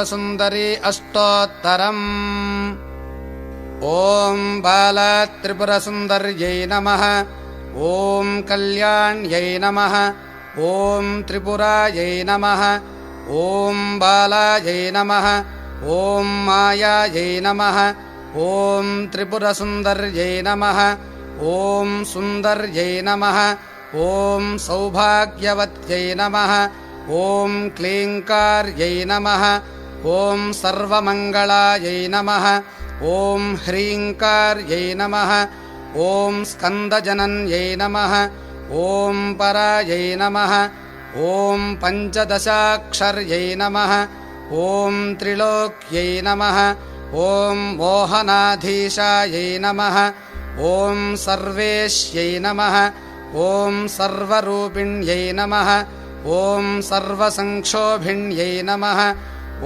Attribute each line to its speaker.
Speaker 1: सुन्दरी अष्टोत्तरम्। ॐ बालत्रिपुरसुन्दर्यै नमः। ॐ कल्याण्यै नमः। ॐ त्रिपुरायै नमः। ॐ बालायै नमः। ॐ मायायै नमः। ॐ त्रिपुरसुन्दर्यै नमः। ॐ सुन्दर्यै नमः। ॐ सौभाग्यवत्यै नमः। ॐ क्लीङ्कार्यै नमः। ॐ सर्वमङ्गलायै नमः। ॐ ह्रीङ्कार्यै नमः। ॐ स्कन्दजनन्यै नमः। ॐ परायै नमः। ॐ पञ्चदशाक्षर्यै नमः। ॐ त्रिलोक्यै नमः। ॐ मोहनाधीशायै नमः। ॐ सर्वेश्यै नमः। ॐ सर्वरूपिण्यै नमः। ॐ सर्वसंक्षोभिण्यै नमः। ॐ